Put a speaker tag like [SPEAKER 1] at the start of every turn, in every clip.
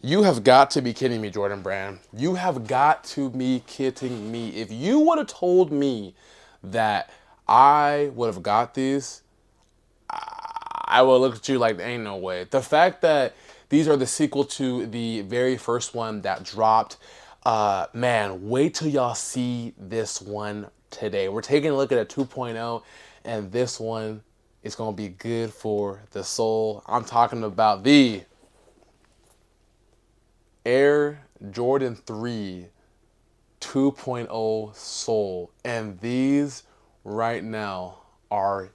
[SPEAKER 1] You have got to be kidding me, Jordan Brand. You have got to be kidding me. If you would have told me that I would have got these, I would look at you like, ain't no way. The fact that these are the sequel to the very first one that dropped, man, wait till y'all see this one today. We're taking a look at a 2.0, and this one is going to be good for the soul. I'm talking about the Air Jordan 3 2.0 Soul. And these right now are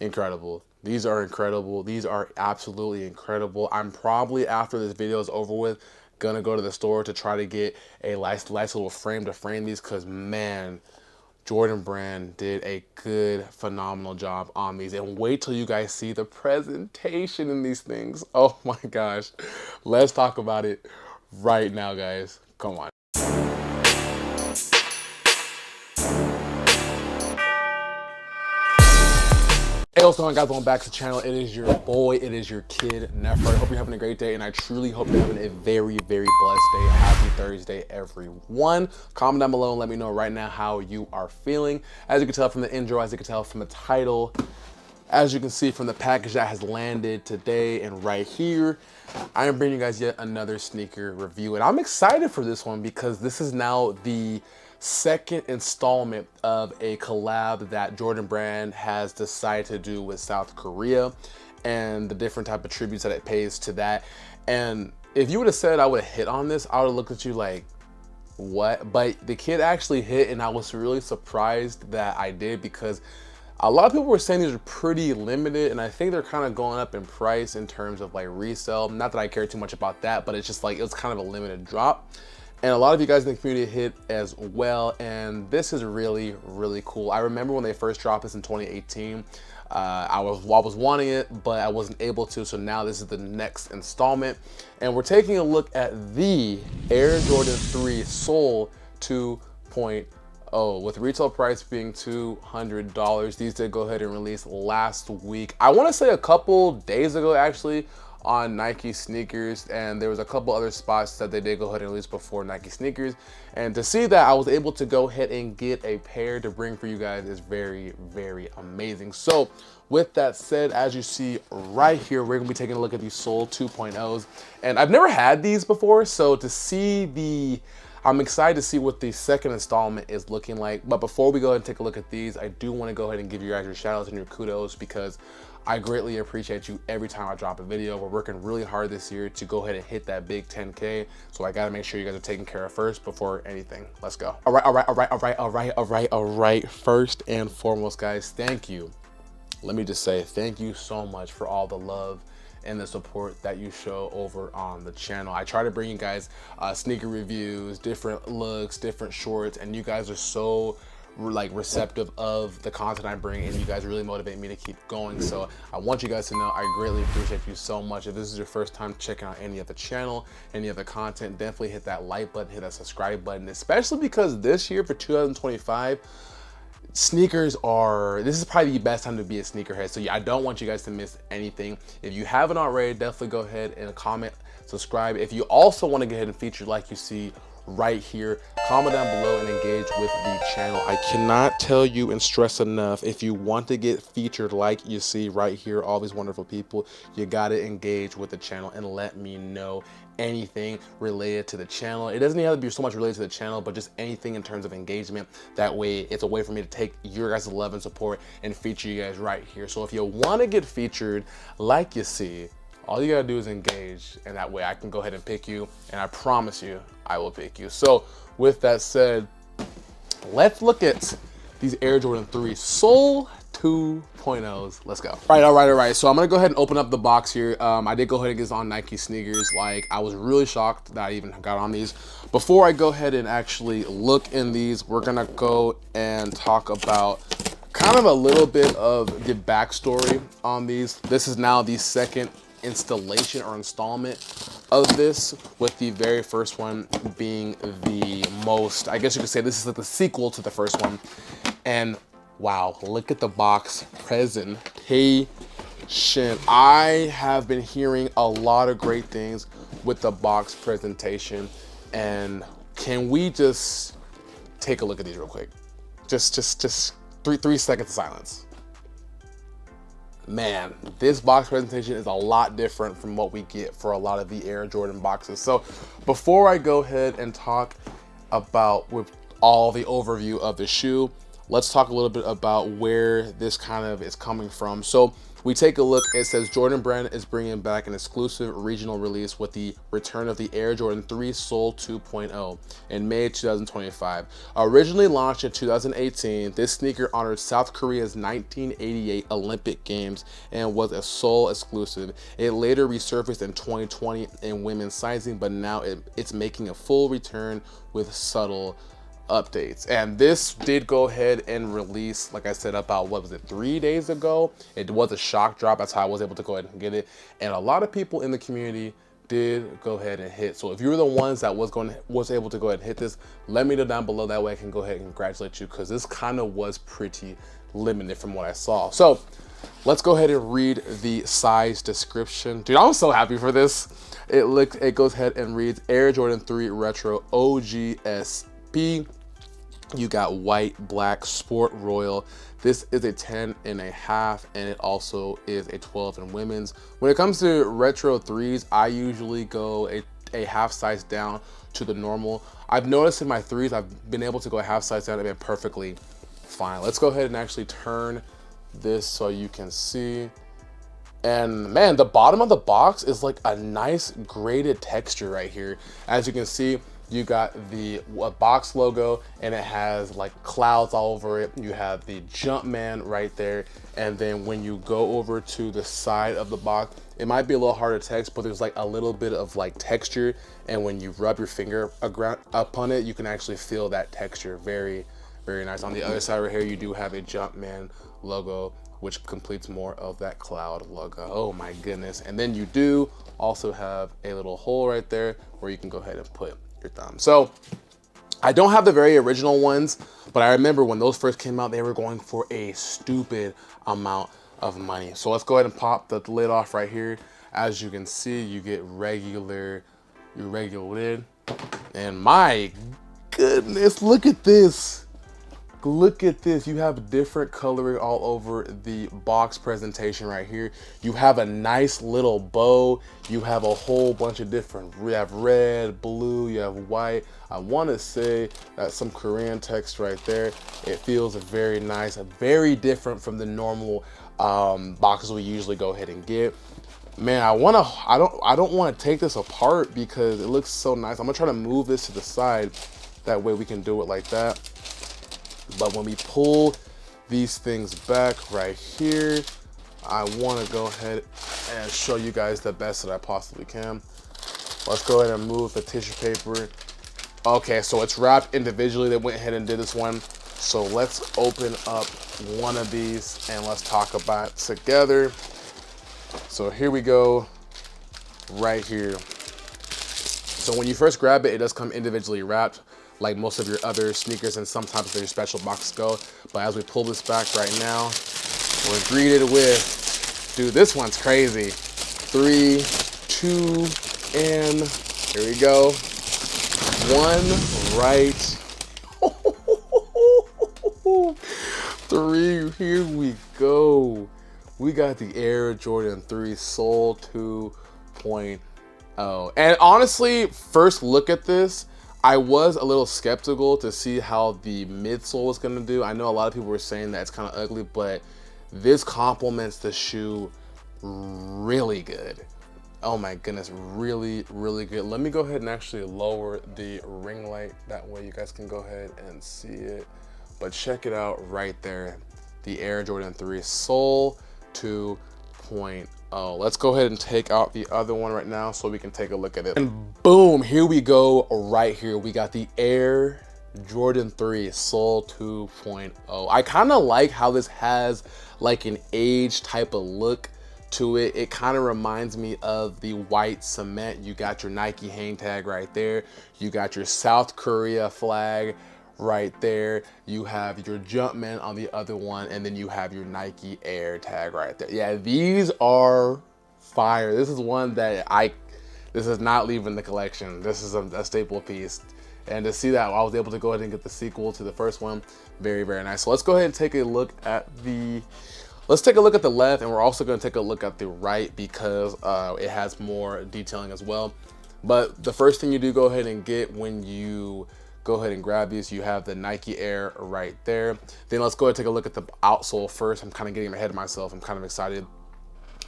[SPEAKER 1] incredible. These are incredible. These are absolutely incredible. I'm probably, after this video is over with, gonna go to the store to try to get a nice little frame to frame these, because man, Jordan Brand did a good, phenomenal job on these. And wait till you guys see the presentation in these things. Oh my gosh. Let's talk about it right now, guys. Come on. Hey, what's going on, guys? Welcome back to the channel. It is your boy, it is your kid, Nefer. I hope you're having a great day, and I truly hope you're having a very, very blessed day. Happy Thursday, everyone. Comment down below and let me know right now how you are feeling. As you can tell from the intro, as you can tell from the title, as you can see from the package that has landed today and right here, I am bringing you guys yet another sneaker review. And I'm excited for this one because this is now the second installment of a collab that Jordan Brand has decided to do with South Korea, and the different type of tributes that it pays to that. And if you would have said I would have hit on this, I would have looked at you like, what? But the kid actually hit, and I was really surprised that I did, because a lot of people were saying these are pretty limited, and I think they're kind of going up in price in terms of like resale. Not that I care too much about that, but it's just like, it was kind of a limited drop. And a lot of you guys in the community hit as well, and this is really, really cool. I remember when they first dropped this in 2018, I was wanting it, but I wasn't able to, so now this is the next installment. And we're taking a look at the Air Jordan 3 Soul 2.0, with retail price being $200. These did go ahead and release last week. I want to say a couple days ago, actually, on Nike sneakers, and there was a couple other spots that they did go ahead and release before Nike sneakers. And to see that I was able to go ahead and get a pair to bring for you guys is very, very amazing. So with that said, as you see right here, we're gonna be taking a look at these Soul 2.0s, and I've never had these before, so to see I'm excited to see what the second installment is looking like. But before we go ahead and take a look at these, I do want to go ahead and give you guys your shout outs and your kudos, because I greatly appreciate you every time I drop a video. We're working really hard this year to go ahead and hit that big 10K. So I gotta make sure you guys are taken care of first before anything. Let's go. All right. First and foremost, guys, thank you. Let me just say thank you so much for all the love and the support that you show over on the channel. I try to bring you guys sneaker reviews, different looks, different shorts, and you guys are so like receptive of the content I bring, and you guys really motivate me to keep going. So I want you guys to know I greatly appreciate you so much. If this is your first time checking out any of the channel, any of the content, definitely hit that like button, hit that subscribe button, especially because this year for 2025, sneakers this is probably the best time to be a sneakerhead. So yeah, I don't want you guys to miss anything. If you haven't already, definitely go ahead and comment, subscribe. If you also want to go ahead and feature like you see right here, comment down below and engage with the channel. I cannot tell you and stress enough, if you want to get featured like you see right here, all these wonderful people, you got to engage with the channel and let me know anything related to the channel. It doesn't have to be so much related to the channel, but just anything in terms of engagement. That way it's a way for me to take your guys' love and support and feature you guys right here. So if you want to get featured like you see, all you gotta do is engage, and that way I can go ahead and pick you, and I promise you I will pick you. So with that said, let's look at these Air Jordan 3 Soul 2.0s. Let's go. All right. So I'm gonna go ahead and open up the box here. I did go ahead and get this on Nike sneakers. Like, I was really shocked that I even got on these. Before I go ahead and actually look in these, we're gonna go and talk about kind of a little bit of the backstory on these. This is now the second installation or installment of this, with the very first one being the most, I guess you could say this is like the sequel to the first one. And wow, look at the box presentation. I have been hearing a lot of great things with the box presentation. And can we just take a look at these real quick? Just three seconds of silence. Man, this box presentation is a lot different from what we get for a lot of the Air Jordan boxes. So before I go ahead and talk about with all the overview of the shoe, let's talk a little bit about where this kind of is coming from. So we take a look, it says Jordan Brand is bringing back an exclusive regional release with the return of the Air Jordan 3 Seoul 2.0 in May 2025. Originally launched in 2018, this sneaker honored South Korea's 1988 Olympic Games and was a Seoul exclusive. It later resurfaced in 2020 in women's sizing, but now it's making a full return with subtle updates. And this did go ahead and release, like I said, about, what was it, 3 days ago? It was a shock drop. That's how I was able to go ahead and get it. And a lot of people in the community did go ahead and hit. So if you were the ones that was able to go ahead and hit this, let me know down below. That way I can go ahead and congratulate you, because this kind of was pretty limited from what I saw. So let's go ahead and read the size description. Dude, I'm so happy for this. It goes ahead and reads Air Jordan 3 Retro OGSP. You got white, black, sport, royal. This is a 10.5, and it also is a 12 in women's. When it comes to retro threes, I usually go a half size down to the normal. I've noticed in my threes, I've been able to go a half size down and been perfectly fine. Let's go ahead and actually turn this so you can see. And man, the bottom of the box is like a nice graded texture right here. As you can see, you got the box logo, and it has like clouds all over it. You have the Jumpman right there. And then when you go over to the side of the box, it might be a little harder to text, but there's like a little bit of like texture. And when you rub your finger upon it, you can actually feel that texture. Very, very nice. On the other side right here, you do have a Jumpman logo, which completes more of that cloud logo. Oh my goodness. And then you do also have a little hole right there where you can go ahead and put your thumb. So I don't have the very original ones, but I remember when those first came out, they were going for a stupid amount of money. So let's go ahead and pop the lid off right here. As you can see, you get your regular lid. And my goodness, look at this. Look at this. You have different coloring all over the box presentation right here. You have a nice little bow. You have a whole bunch of different, you have red, blue, you have white. I want to say that's some Korean text right there. It feels very nice, very different from the normal boxes we usually go ahead and get. Man, I don't want to take this apart because it looks so nice. I'm gonna try to move this to the side. That way we can do it like that. But when we pull these things back right here, I want to go ahead and show you guys the best that I possibly can. Let's go ahead and move the tissue paper. Okay, so it's wrapped individually. They went ahead and did this one. So let's open up one of these and let's talk about it together. So here we go, right here. So when you first grab it, it does come individually wrapped, like most of your other sneakers and sometimes their special boxes go. But as we pull this back right now, we're greeted with, dude, this one's crazy. 3, 2, and here we go. One right. 3, here we go. We got the Air Jordan 3 Seoul 2.0. And honestly, first look at this, I was a little skeptical to see how the midsole was gonna do. I know a lot of people were saying that it's kind of ugly, but this complements the shoe really good. Oh my goodness, really, really good. Let me go ahead and actually lower the ring light. That way you guys can go ahead and see it. But check it out right there. The Air Jordan 3 Seoul 2.0. Let's go ahead and take out the other one right now so we can take a look at it. And boom, here we go right here. We got the Air Jordan 3 Seoul 2.0. I kind of like how this has like an age type of look to it. It kind of reminds me of the white cement. You got your Nike hang tag right there. You got your South Korea flag right there. You have your Jumpman on the other one, and then you have your Nike Air tag right there. Yeah, these are fire. This is one that This is not leaving the collection. This is a staple piece. And to see that I was able to go ahead and get the sequel to the first one, very, very nice. So let's go ahead and take a look at the, let's take a look at the left, and we're also going to take a look at the right because it has more detailing as well. But the first thing you do go ahead and get when you go ahead and grab these, you have the Nike Air right there. Then let's go ahead and take a look at the outsole first. I'm kind of getting ahead of myself. I'm kind of excited.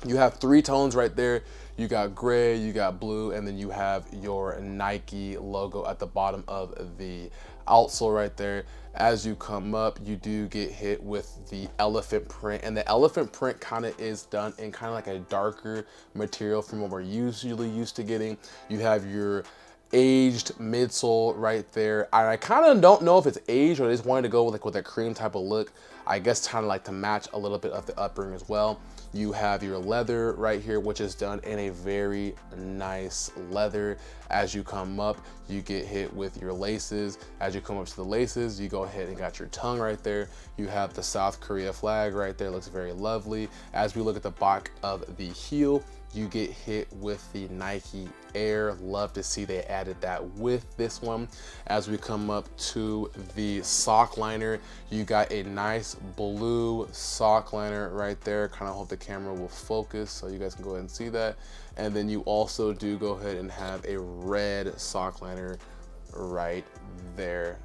[SPEAKER 1] You have 3 tones right there. You got gray, you got blue, and then you have your Nike logo at the bottom of the outsole right there. As you come up, you do get hit with the elephant print, and the elephant print kind of is done in kind of like a darker material from what we're usually used to getting. You have your aged midsole right there. I kind of don't know if it's aged or they just wanted to go with a cream type of look. I guess kind of like to match a little bit of the uppering as well. You have your leather right here, which is done in a very nice leather. As you come up, you get hit with your laces. As you come up to the laces, you go ahead and got your tongue right there. You have the South Korea flag right there, looks very lovely. As we look at the back of the heel, you get hit with the Nike Air. Love to see they added that with this one. As we come up to the sock liner, you got a nice blue sock liner right there. Kind of hope the camera will focus so you guys can go ahead and see that. And then you also do go ahead and have a red sock liner right there.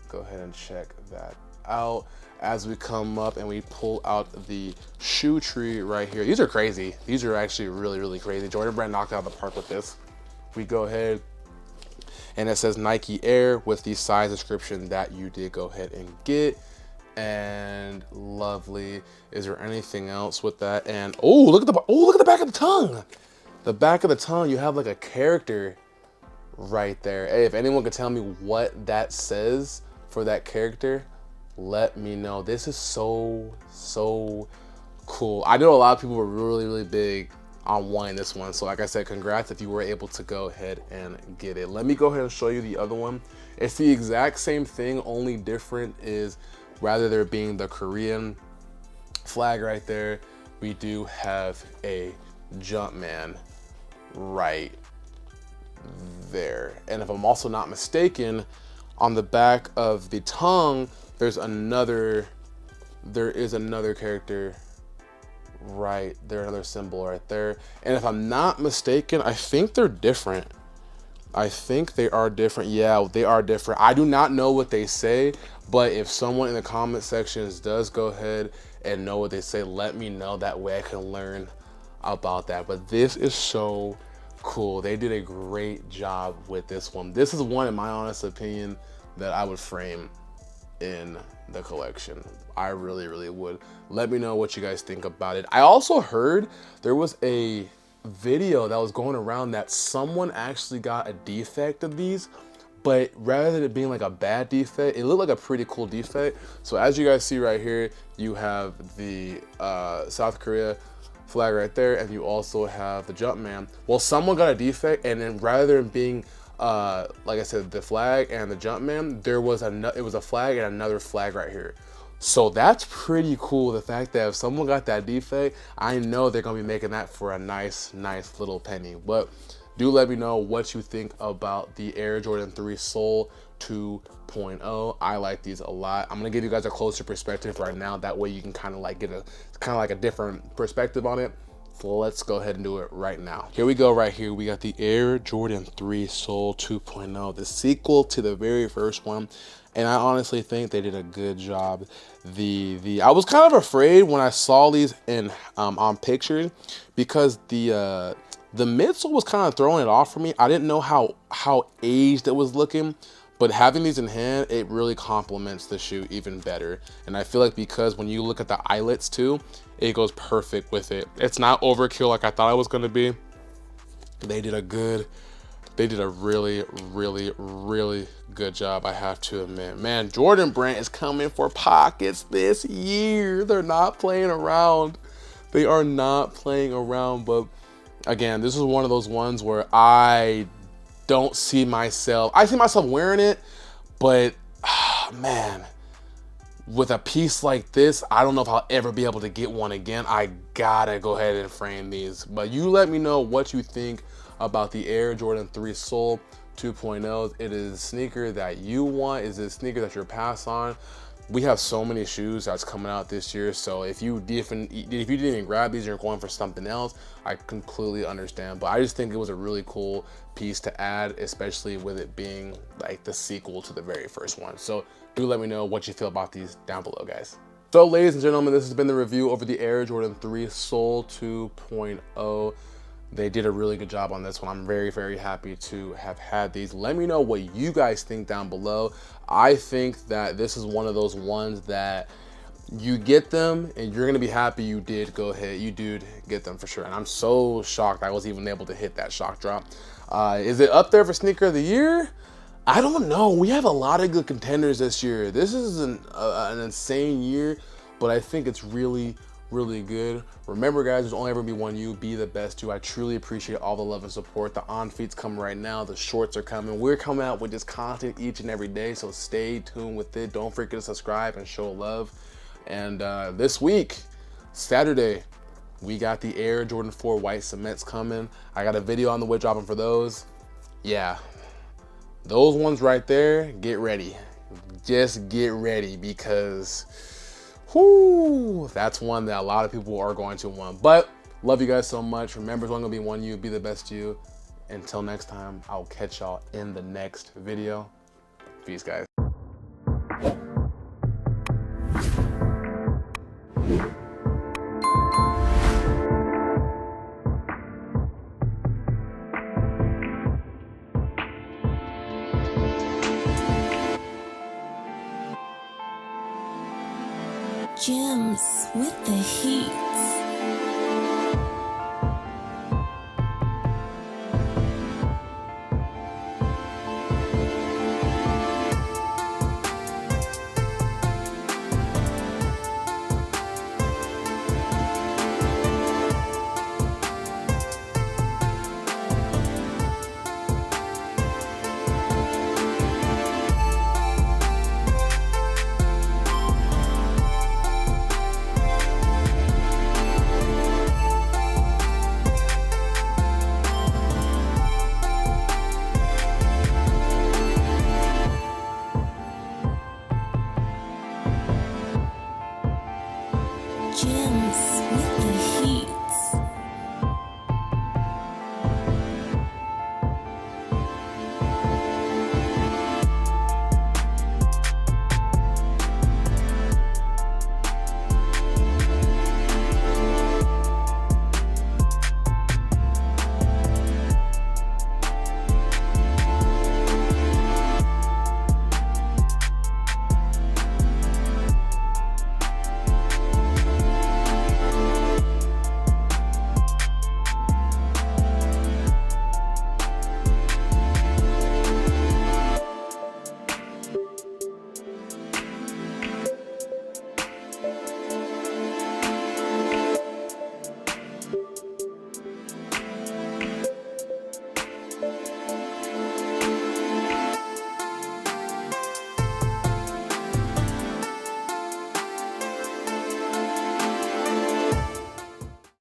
[SPEAKER 1] Go ahead and check that out. As we come up and we pull out the shoe tree right here. These are crazy. These are actually really, really crazy. Jordan Brand knocked out the park with this. We go ahead and it says Nike Air with the size description that you did go ahead and get. And lovely. Is there anything else with that? And look at the back of the tongue. The back of the tongue, you have like a character right there. Hey, if anyone could tell me what that says for that character, let me know. This is so cool. I know a lot of people were really, really big on wanting this one. So like I said, congrats if you were able to go ahead and get it. Let me go ahead and show you the other one. It's the exact same thing, only different is rather there being the Korean flag right there, we do have a Jumpman right there. And if I'm also not mistaken, on the back of the tongue, there is another character right there, another symbol right there. And if I'm not mistaken, I think they're different. I think they are different. Yeah, they are different. I do not know what they say, but if someone in the comment sections does go ahead and know what they say, let me know. That way I can learn about that. But this is so cool. They did a great job with this one. This is one, in my honest opinion, that I would frame in the collection. I really, really would. Let me know what you guys think about it. I also heard there was a video that was going around that someone actually got a defect of these, but rather than it being like a bad defect, it looked like a pretty cool defect. So as you guys see right here, you have the South Korea flag right there, and you also have the Jumpman. Well, someone got a defect, and then rather than being like I said, the flag and the Jumpman, it was a flag and another flag right here. So that's pretty cool. The fact that if someone got that defect, I know they're gonna be making that for a nice little penny. But do let me know what you think about the Air Jordan 3 Seoul 2.0. I like these a lot. I'm gonna give you guys a closer perspective right now. That way you can kind of like get a different perspective on it. So let's go ahead and do it right now. Here we go right here. We got the Air Jordan 3 Seoul 2.0, the sequel to the very first one. And I honestly think they did a good job. I was kind of afraid when I saw these in on pictures because the midsole was kind of throwing it off for me. I didn't know how aged it was looking, but having these in hand, it really complements the shoe even better. And I feel like because when you look at the eyelets too, it goes perfect with it. It's not overkill like I thought it was gonna be. They did a really, really, really good job, I have to admit. Man, Jordan Brand is coming for pockets this year. They're not playing around. They are not playing around, but again, this is one of those ones where I see myself wearing it, but man, with a piece like this, I don't know if I'll ever be able to get one again. I gotta go ahead and frame these. But you let me know what you think about the Air Jordan 3 Soul 2.0. It is a sneaker that you want. Is a sneaker that you're passed on. We have so many shoes that's coming out this year, so if you didn't even grab these and you're going for something else, I completely understand. But I just think it was a really cool piece to add, especially with it being like the sequel to the very first one. So do let me know what you feel about these down below, guys. So ladies and gentlemen, this has been the review over the Air Jordan 3 Soul 2.0. They did a really good job on this one. I'm very, very happy to have had these. Let me know what you guys think down below. I think that this is one of those ones that you get them and you're gonna be happy you did go ahead. You did get them for sure. And I'm so shocked I was even able to hit that shock drop. Is it up there for sneaker of the year? I don't know. We have a lot of good contenders this year. This is an insane year, but I think it's really good. Remember guys, there's only ever be one you. Be the best you. I truly appreciate all the love and support. The on feeds coming right now. The shorts are coming. We're coming out with just content each and every day, so stay tuned with it. Don't forget to subscribe and show love. And this week, Saturday, we got the Air Jordan 4 white cements coming. I got a video on the way dropping for those. Yeah, those ones right there, get ready. Just get ready, because whoo, that's one that a lot of people are going to want. But love you guys so much. Remember, it's only gonna be one you. Be the best you. Until next time, I'll catch y'all in the next video. Peace, guys.
[SPEAKER 2] Gems with the heat.